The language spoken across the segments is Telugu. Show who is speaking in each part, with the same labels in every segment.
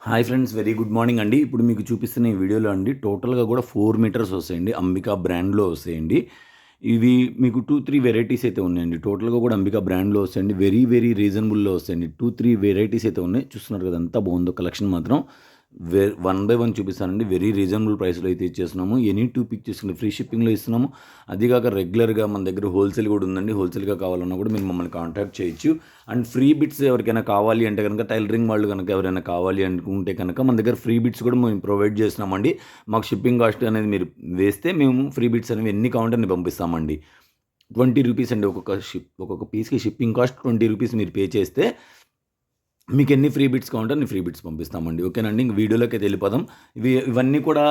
Speaker 1: Hi friends, very good morning అండి. ఇప్పుడు మీకు చూపిస్తున్న ఈ వీడియోలో అండి టోటల్‌గా కూడా 4 మీటర్స్ వస్తాయండి. అంబికా బ్రాండ్‌లో వస్తాయండి. ఇవి మీకు 2, 3 వెరైటీస్ అయితే ఉన్నాయండి. టోటల్‌గా కూడా అంబికా బ్రాండ్‌లో వస్తాయండి. వెరీ, వెరీ రీజనబుల్‌లో వస్తాయండి. 2, 3 వెరైటీస్ అయితే ఉన్నాయి. చూస్తున్నారు కదా ఎంత బాగుందో కలెక్షన్ మాత్రం. వన్ బై వన్ చూపిస్తానండి. వెరీ రీజనబుల్ ప్రైస్‌లో అయితే ఇచ్చేస్తున్నాము. ఎనీ 2 పిక్ చేసుకుంటే ఫ్రీ షిప్పింగ్‌లో ఇస్తున్నాము. అది కాక రెగ్యులర్‌గా మన దగ్గర హోల్‌సేల్ కూడా ఉందండి. హోల్‌సేల్‌గా కావాలన్నా కూడా మీరు మమ్మల్ని కాంటాక్ట్ చేయొచ్చు. అండ్ ఫ్రీ బిట్స్ ఎవరికైనా కావాలి అంటే గనక టైలరింగ్ వాళ్ళు గనక ఎవరైనా కావాలి అనుకుంటే కనుక మన దగ్గర ఫ్రీ బిట్స్ కూడా మేము ప్రొవైడ్ చేస్తున్నామండి. మాకు షిప్పింగ్ కాస్ట్ అనేది మీరు వేస్తే మేము ఫ్రీ బిట్స్ అనేవి ఎన్ని కావాలంటే అన్ని పంపిస్తామండి. ₹20 అండి ఒక్కొక్క పీస్‌కి షిప్పింగ్ కాస్ట్ ₹20 మీరు పే చేస్తే మీకు ఎన్ని ఫ్రీ బిట్స్ కావాలంటే అన్ని ఫ్రీ బిట్స్ పంపిస్తామండి. ఓకేనండి. ఇంక వీడియోలోకైతే వెళ్ళిపోదాం. ఇవన్నీ కూడా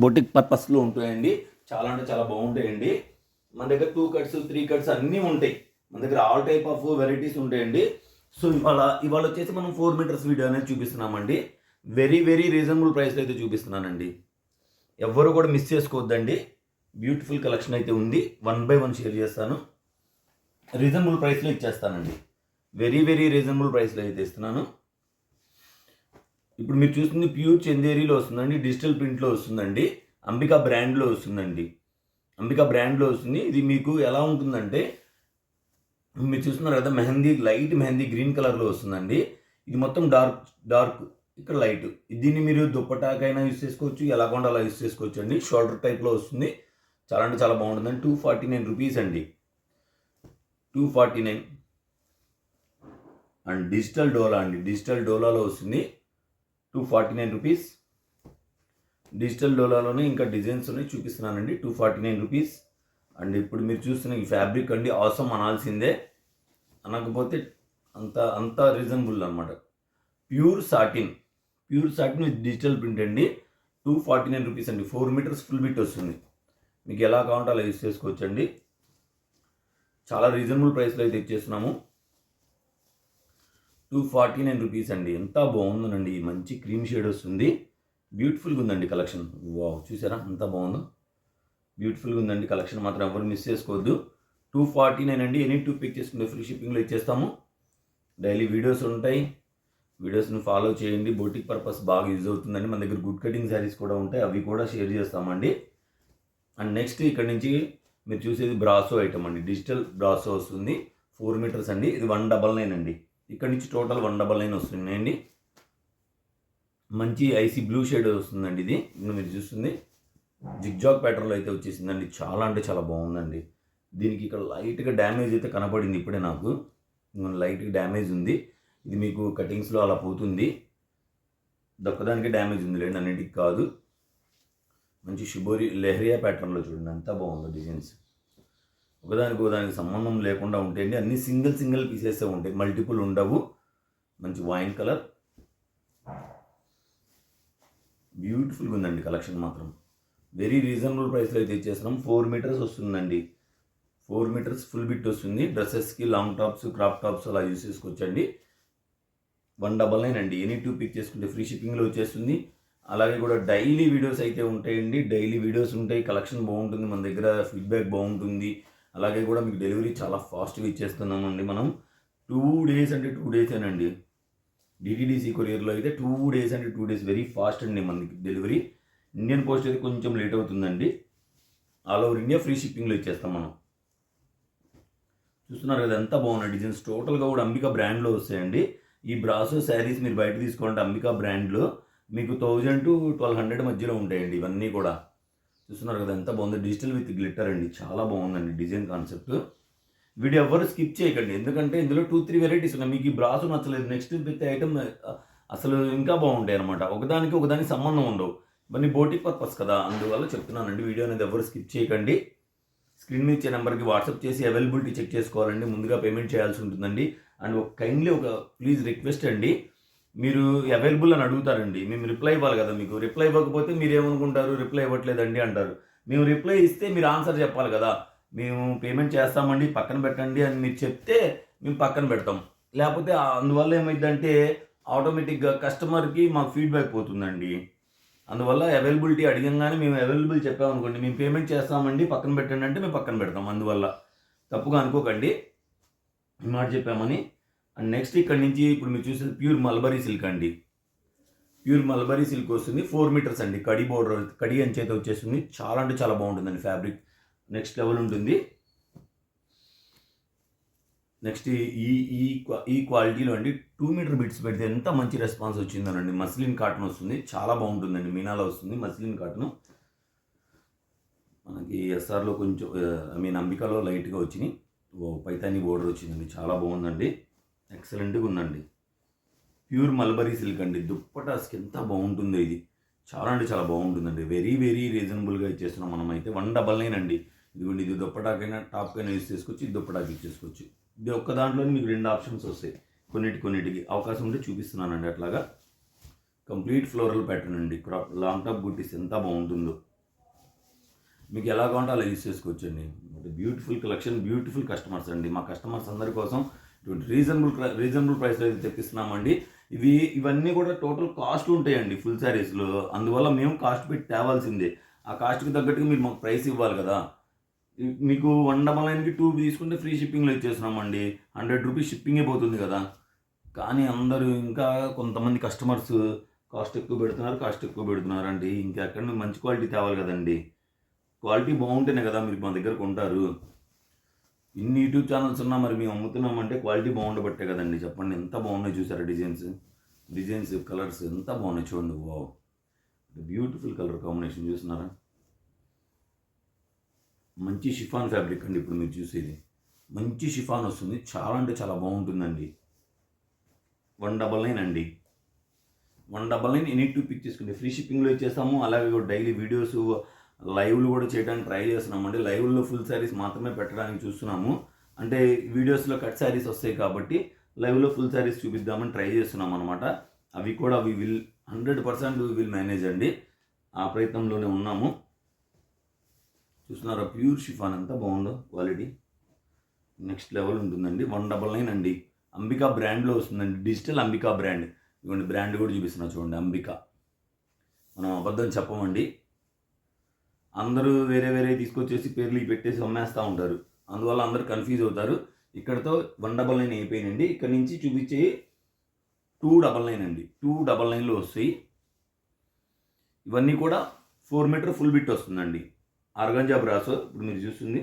Speaker 1: బొటిక్ పర్పస్‌లో ఉంటాయండి. చాలా అంటే చాలా బాగుంటాయండి. మన దగ్గర 2 కట్స్, 3 కట్స్ అన్నీ ఉంటాయి. మన దగ్గర ఆల్ టైప్ ఆఫ్ వెరైటీస్ ఉంటాయండి. సో, ఇవాళ వచ్చేసి మనం 4 మీటర్స్ వీడియో అనేది చూపిస్తున్నామండి. వెరీ, వెరీ రీజనబుల్ ప్రైస్‌లో అయితే చూపిస్తున్నానండి. ఎవ్వరు కూడా మిస్ చేసుకోవద్దండి. బ్యూటిఫుల్ కలెక్షన్ అయితే ఉంది. వన్ బై వన్ షేర్ చేస్తాను. రీజనబుల్ ప్రైస్‌లో ఇచ్చేస్తానండి. వెరీ, వెరీ రీజనబుల్ ప్రైస్‌లో అయితే ఇస్తున్నాను. ఇప్పుడు మీరు చూస్తుంది ప్యూర్ చందేరిలో వస్తుందండి. డిజిటల్ ప్రింట్‌లో వస్తుందండి. అంబికా బ్రాండ్‌లో వస్తుందండి. అంబికా బ్రాండ్‌లో వస్తుంది. ఇది మీకు ఎలా ఉంటుందంటే మీరు చూస్తున్నారు కదా, లైట్ మెహందీ గ్రీన్ కలర్‌లో వస్తుందండి. ఇది మొత్తం డార్క్ ఇక్కడ లైట్. దీన్ని మీరు దుప్పటాకైనా యూజ్ చేసుకోవచ్చు. ఎలా కొంటే అలా యూజ్ చేసుకోవచ్చండి. షోల్డర్ టైప్‌లో వస్తుంది. చాలా అంటే చాలా బాగుంటుందండి. ₹249 అండి. 249 అండ్ డిజిటల్ డోలా అండి. డిజిటల్ డోలాలో వస్తుంది. ₹249. డిజిటల్ డోలాలోనే ఇంకా డిజైన్స్ ఉన్నాయి చూపిస్తున్నానండి. ₹249. అండ్ ఇప్పుడు మీరు చూస్తున్న ఈ ఫ్యాబ్రిక్ అండి ఆసమ్ అనాల్సిందే. అనకపోతే అంత రీజనబుల్ అనమాట. Pure satin with digital print అండి. ₹249 అండి. 4 మీటర్స్ ఫుల్ బిట్ వస్తుంది. మీకు ఎలా కావాలంటే అలా యూజ్ చేసుకోవచ్చండి. చాలా రీజనబుల్ ప్రైస్లో అయితే ఇచ్చేస్తున్నాము. ₹249 అండి. ఎంత బాగుందోనండి. మంచి క్రీమ్ షేడ్ వస్తుంది. బ్యూటిఫుల్గా ఉందండి కలెక్షన్. వావ్, చూసారా ఎంత బాగుందో. బ్యూటిఫుల్గా ఉందండి కలెక్షన్. మాత్రం ఎవరు మిస్ చేసుకోవద్దు. 249 అండి. ఎనీ 2 పిక్ చేసుకుంటే ఫ్రీ షిప్పింగ్లో ఇచ్చేస్తాము. డైలీ వీడియోస్ ఉంటాయి. వీడియోస్ని ఫాలో చేయండి. బొటిక్ పర్పస్ బాగా యూజ్ అవుతుందండి. మన దగ్గర గుడ్ కటింగ్ శారీస్ కూడా ఉంటాయి. అవి కూడా షేర్ చేస్తామండి. అండ్ నెక్స్ట్ ఇక్కడ నుంచి మీరు చూసేది బ్రాసో ఐటమ్ అండి. డిజిటల్ బ్రాసో వస్తుంది. 4 మీటర్స్ అండి. ఇది 199 అండి. ఇక్కడ నుంచి టోటల్ 199 వస్తున్నాయండి. మంచి ఐసీ బ్లూ షేడ్ వస్తుందండి. ఇది ఇప్పుడు మీరు చూస్తుంది జిగ్జాగ్ ప్యాటర్న్లో అయితే వచ్చేసిందండి. చాలా అంటే చాలా బాగుందండి. దీనికి ఇక్కడ లైట్గా డ్యామేజ్ అయితే కనపడింది ఇప్పుడే నాకు. లైట్గా డ్యామేజ్ ఉంది. ఇది మీకు కటింగ్స్లో అలా పోతుంది. దొక్కదానికి డ్యామేజ్ ఉంది లేండి, అన్నింటికి కాదు. మంచి షిబోరి లెహరియా ప్యాటర్న్లో చూడండి ఎంత బాగుందో డిజైన్స్. ఒకదానికి సంబంధం లేకుండా ఉంటాయండి. అన్ని సింగిల్ పీసెస్ ఉంటాయి. మల్టిపుల్ ఉండవు. మంచి వైన్ కలర్. బ్యూటిఫుల్గా ఉందండి కలెక్షన్ మాత్రం. వెరీ రీజనబుల్ ప్రైస్లో అయితే ఇచ్చేస్తున్నాం. 4 మీటర్స్ వస్తుందండి. 4 మీటర్స్ ఫుల్ బిట్ వస్తుంది. డ్రెస్సెస్కి లాంగ్ టాప్స్, క్రాప్ టాప్స్ అలా యూస్ చేసుకోవచ్చండి. 199 అండి. ఎనీ 2 పిక్ చేసుకుంటే ఫ్రీ షిప్పింగ్లో వచ్చేస్తుంది. అలాగే కూడా డైలీ వీడియోస్ అయితే ఉంటాయండి. డైలీ వీడియోస్ ఉంటాయి. కలెక్షన్ బాగుంటుంది. మన దగ్గర ఫీడ్బ్యాక్ బాగుంటుంది. అలాగే కూడా మీకు డెలివరీ చాలా ఫాస్ట్గా ఇచ్చేస్తున్నామండి మనం. 2 డేస్ అంటే 2 డేసేనండి. డిటీడీసీ కొరియర్లో అయితే 2 డేస్ అంటే 2 డేస్ వెరీ ఫాస్ట్ అండి మనకి డెలివరీ. ఇండియన్ పోస్ట్ అయితే కొంచెం లేట్ అవుతుందండి. ఆల్ ఓవర్ ఇండియా ఫ్రీ షిప్పింగ్లో ఇచ్చేస్తాం మనం. చూస్తున్నారు కదా ఎంత బాగున్నాయి డిజైన్స్. టోటల్గా కూడా అంబికా బ్రాండ్లో వస్తాయండి. ఈ బ్రాసో శారీస్ మీరు బయట తీసుకోవాలంటే అంబికా బ్రాండ్లో మీకు 1000 to 1200 మధ్యలో ఉంటాయండి ఇవన్నీ కూడా. చూస్తున్నారు కదా ఎంత బాగుందో. డిజిటల్ విత్ గ్లిట్టర్ అండి. చాలా బాగుందండి డిజైన్ కాన్సెప్ట్. వీడియో ఎవరు స్కిప్ చేయకండి. ఎందుకంటే ఇందులో 2, 3 వెరైటీస్ ఉన్నాయి. మీకు ఈ బ్రాసో నచ్చలేదు, నెక్స్ట్ విత్ ఐటమ్ అసలు ఇంకా బాగుంటాయి అనమాట. ఒకదానికి సంబంధం ఉండవు. ఇవన్నీ బోటిక్ పర్పస్ కదా, అందువల్ల చెప్తున్నానండి. వీడియో అనేది ఎవరు స్కిప్ చేయకండి. స్క్రీన్ మీద ఇచ్చే నెంబర్కి వాట్సాప్ చేసి అవైలబిలిటీ చెక్ చేసుకోవాలండి. ముందుగా పేమెంట్ చేయాల్సి ఉంటుందండి. అండ్ ప్లీజ్ రిక్వెస్ట్ అండి, మీరు అవైలబుల్ అని అడుగుతారండి. మేము రిప్లై ఇవ్వాలి కదా. మీకు రిప్లై ఇవ్వకపోతే మీరు ఏమనుకుంటారు, రిప్లై ఇవ్వట్లేదండి అంటారు. మేము రిప్లై ఇస్తే మీరు ఆన్సర్ చెప్పాలి కదా. మేము పేమెంట్ చేస్తామండి పక్కన పెట్టండి అని మీరు చెప్తే మేము పక్కన పెడతాం. లేకపోతే అందువల్ల ఏమైందంటే ఆటోమేటిక్గా కస్టమర్కి మాకు ఫీడ్బ్యాక్ పోతుందండి. అందువల్ల అవైలబిలిటీ అడిగంగానే మేము అవైలబుల్ చెప్పామనుకోండి, మేము పేమెంట్ చేస్తామండి పక్కన పెట్టండి అంటే మేము పక్కన పెడతాం. అందువల్ల తప్పుగా అనుకోకండి ఈ మాట చెప్పామని. అండ్ నెక్స్ట్ ఇక్కడ నుంచి ఇప్పుడు మీరు చూసేది ప్యూర్ మల్బరీ సిల్క్ అండి. ప్యూర్ మల్బరీ సిల్క్ వస్తుంది. 4 మీటర్స్ అండి. కడి బోర్డర్, కడి అంచేత వచ్చేస్తుంది. చాలా అంటే చాలా బాగుంటుందండి ఫ్యాబ్రిక్. నెక్స్ట్ లెవెల్ ఉంటుంది. నెక్స్ట్ ఈ ఈ ఈ క్వాలిటీలో అండి 2 మీటర్ బిట్స్ పెడితే ఎంత మంచి రెస్పాన్స్ వచ్చిందనండి. మస్లిన్ కాటన్ వస్తుంది. చాలా బాగుంటుందండి. మీనాలో వస్తుంది మస్లిన్ కాటన్. మనకి ఎస్ఆర్లో కొంచెం అంబికాలో లైట్గా వచ్చినాయి. పైతాని బోర్డర్ వచ్చిందండి. చాలా బాగుందండి. ఎక్సలెంట్గా ఉందండి. ప్యూర్ మల్బరీ సిల్క్ అండి. దుప్పటాస్కి ఎంత బాగుంటుందో ఇది. చాలా అంటే చాలా బాగుంటుందండి. వెరీ వెరీ రీజనబుల్గా ఇచ్చేస్తున్నాం మనం అయితే. 199 అండి. ఇదిగోండి, ఇది దుప్పటాకైనా టాప్కైనా యూజ్ చేసుకోవచ్చు. ఇది దుప్పటాకి ఇచ్చేసుకోవచ్చు. ఇది ఒక్క దాంట్లోనే మీకు 2 ఆప్షన్స్ వస్తాయి. కొన్నిటికి అవకాశం ఉంటే చూపిస్తున్నానండి. అట్లాగా కంప్లీట్ ఫ్లోరల్ ప్యాటర్న్ అండి. లాంగ్ టాప్ బుట్టీస్ ఎంత బాగుంటుందో. మీకు ఎలా కావాలంటే అలా యూజ్ చేసుకోవచ్చండి. బ్యూటిఫుల్ కలెక్షన్, బ్యూటిఫుల్ కస్టమర్స్ అండి. మా కస్టమర్స్ అందరి కోసం ఇటువంటి రీజనబుల్ ప్రైస్లో అయితే తెప్పిస్తున్నామండి. ఇవన్నీ కూడా టోటల్ కాస్ట్ ఉంటాయండి ఫుల్ శారీస్లో. అందువల్ల మేము కాస్ట్ పెట్టి తేవాల్సిందే. ఆ కాస్ట్కి తగ్గట్టుగా మీరు మాకు ప్రైస్ ఇవ్వాలి కదా. మీకు 199కి 2 తీసుకుంటే ఫ్రీ షిప్పింగ్లో ఇచ్చేస్తున్నామండి. 100 రూపీస్ షిప్పింగే పోతుంది కదా. కానీ అందరూ ఇంకా కొంతమంది కస్టమర్స్ కాస్ట్ ఎక్కువ పెడుతున్నారు అంటే ఇంకెక్కడ మంచి క్వాలిటీ తేవాలి కదండి. క్వాలిటీ బాగుంటేనే కదా మీరు మా దగ్గర కొంటారు. ఇన్ని యూట్యూబ్ ఛానల్స్ ఉన్నా మరి మేము అమ్ముతున్నామంటే క్వాలిటీ బాగుండబట్టే కదండి. చెప్పండి, ఎంత బాగున్నాయి చూసారా. డిజైన్స్ కలర్స్ ఎంత బాగున్నాయి చూడండి. వావ్, బ్యూటిఫుల్ కలర్ కాంబినేషన్ చూస్తున్నారా. మంచి షిఫాన్ ఫ్యాబ్రిక్ అండి. ఇప్పుడు మీరు చూసేది మంచి షిఫాన్ వస్తుంది. చాలా అంటే చాలా బాగుంటుందండి. 199 అండి. 199 ఎనీ 2 పిక్ చేసుకుంటే ఫ్రీ షిప్పింగ్లో ఇచ్చేస్తాము. అలాగే డైలీ వీడియోస్ లైవ్లు కూడా చేయడానికి ట్రై చేస్తున్నామండి. లైవ్లో ఫుల్ శారీస్ మాత్రమే పెట్టడానికి చూస్తున్నాము. అంటే వీడియోస్లో కట్ శారీస్ వస్తాయి కాబట్టి లైవ్లో ఫుల్ శారీస్ చూపిద్దామని ట్రై చేస్తున్నాం అనమాట. అవి కూడా 100% విల్ మేనేజ్ అండి. ఆ ప్రయత్నంలోనే ఉన్నాము. చూస్తున్నారా ప్యూర్ షిఫాన్ ఎంత బాగుందో క్వాలిటీ. నెక్స్ట్ లెవెల్ ఉంటుందండి. 199 అండి. అంబికా బ్రాండ్లో వస్తుందండి. Digital Ambika brand. ఇవ్వండి, బ్రాండ్ కూడా చూపిస్తున్నా చూడండి. అంబికా. మనం అబద్ధం చెప్పమండి. అందరూ వేరే తీసుకొచ్చేసి పేర్లు పెట్టేసి అమ్మేస్తూ ఉంటారు. అందువల్ల అందరూ కన్ఫ్యూజ్ అవుతారు. ఇక్కడతో 199 అయిపోయినండి. ఇక్కడ నుంచి చూపించే 299 అండి. 299లో వస్తాయి. ఇవన్నీ కూడా 4 మీటర్ ఫుల్ బిట్ వస్తుందండి. ఆర్గాంజా బ్రాసో ఇప్పుడు మీరు చూస్తుంది.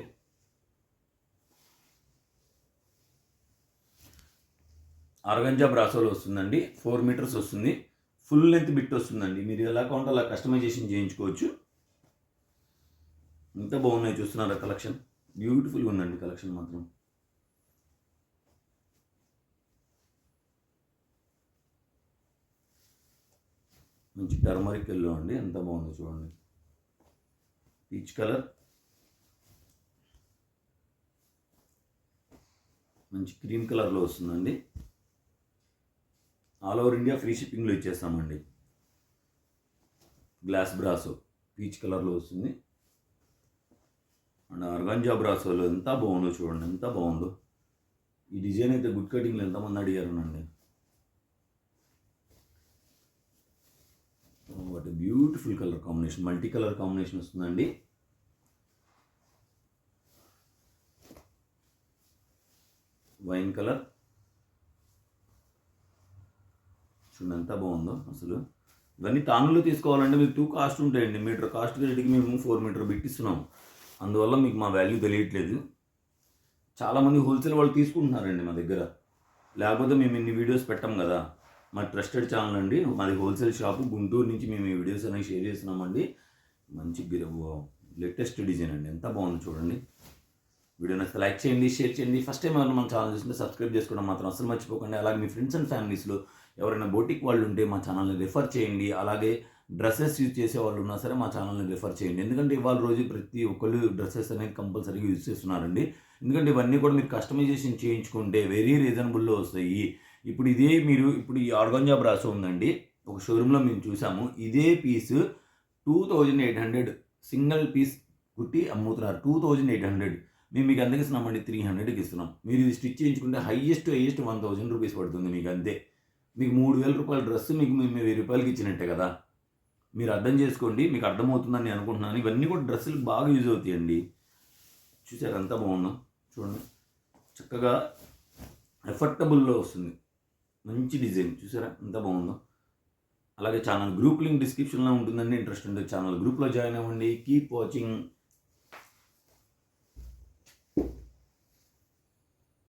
Speaker 1: ఆర్గాంజా బ్రాసోలో వస్తుందండి. 4 మీటర్స్ వస్తుంది. ఫుల్ లెంత్ బిట్ వస్తుందండి. మీరు ఎలా కావాలంటే అలా కస్టమైజేషన్ చేయించుకోవచ్చు. ఎంత బాగున్నాయి చూస్తున్నారా కలెక్షన్. బ్యూటిఫుల్గా ఉందండి కలెక్షన్ మాత్రం. మంచి టర్మరిక్ ఎల్లో అండి. ఎంత బాగుందో చూడండి. పీచ్ కలర్, మంచి క్రీమ్ కలర్లో వస్తుందండి. ఆల్ ఓవర్ ఇండియా ఫ్రీ షిప్పింగ్లో ఇచ్చేస్తామండి. గ్లాస్ బ్రాసో పీచ్ కలర్లో వస్తుంది. అండ్ ఆర్గాంజా బ్రాసోలో ఎంత బాగుందో చూడండి. ఎంత బాగుందో ఈ డిజైన్ అయితే. గుడ్ కటింగ్లో ఎంతమంది అడిగారునండి. What beautiful colour combination. Multi colour combination వస్తుందండి. వైన్ కలర్ చూడండి ఎంత బాగుందో అసలు. ఇవన్నీ తానులో తీసుకోవాలంటే మీకు 2 కాస్ట్ ఉంటాయండి. మీటర్ కాస్ట్ రేటుకి మేము 4 మీటర్ పెట్టిస్తున్నాము. అందువల్ల మీకు మా వాల్యూ తెలియట్లేదు. చాలామంది హోల్సేల్ వాళ్ళు తీసుకుంటున్నారండి మా దగ్గర. లేకపోతే మేము ఇన్ని వీడియోస్ పెట్టాం కదా. మా ట్రస్టెడ్ ఛానల్ అండి. మాది హోల్సేల్ షాపు. గుంటూరు నుంచి మేము ఈ వీడియోస్ అనేవి షేర్ చేస్తున్నామండి. మంచి లేటెస్ట్ డిజైన్ అండి. ఎంత బాగుంది చూడండి. వీడియో నచ్చితే లైక్ చేయండి, షేర్ చేయండి. ఫస్ట్ టైం ఎవరైనా మన ఛానల్ చూస్తుంటే సబ్స్క్రైబ్ చేసుకోవడం మాత్రం అసలు మర్చిపోకండి. అలాగే మీ ఫ్రెండ్స్ అండ్ ఫ్యామిలీస్లో ఎవరైనా బోటిక్ వాళ్ళు ఉంటే మా ఛానల్ని రిఫర్ చేయండి. అలాగే డ్రెస్సెస్ యూజ్ చేసే వాళ్ళు ఉన్నా సరే మా ఛానల్ని రిఫర్ చేయండి. ఎందుకంటే ఇవాళ రోజు ప్రతి ఒక్కళ్ళు డ్రెస్సెస్ అనేది కంపల్సరీగా యూజ్ చేస్తున్నారండి. ఎందుకంటే ఇవన్నీ కూడా మీరు కస్టమైజేషన్ చేయించుకుంటే వెరీ రీజనబుల్లో వస్తాయి. ఇప్పుడు ఈ ఆర్గాంజా బ్రాసో ఉందండి. ఒక షోరూంలో మేము చూసాము. ఇదే పీస్ 2800 సింగిల్ పీస్ కుట్టి అమ్ముతున్నారు. 2800 మేము మీకు అందుకు ఇస్తున్నామండి. 300కి ఇస్తున్నాం. మీరు ఇది స్టిచ్ చేయించుకుంటే హైయెస్ట్ 1000 రూపీస్ పడుతుంది మీకు అంతే. మీకు 3000 రూపాయల డ్రెస్ మీకు 1000 రూపాయలకి ఇచ్చినట్టే కదా. మీరు అర్థం చేసుకోండి. మీకు అర్థమవుతుందని నేను అనుకుంటున్నాను. ఇవన్నీ కూడా డ్రెస్సులకు బాగా యూజ్ అవుతాయండి. చూసారు ఎంత బాగుందో చూడండి. చక్కగా ఎఫర్టబుల్లో వస్తుంది. మంచి డిజైన్ చూసారా ఎంత బాగుందో. అలాగే ఛానల్ గ్రూప్ లింక్ డిస్క్రిప్షన్‌లో ఉంటుందండి. ఇంట్రెస్ట్ ఉంటే ఛానల్ గ్రూప్‌లో జాయిన్ అవ్వండి. Keep watching.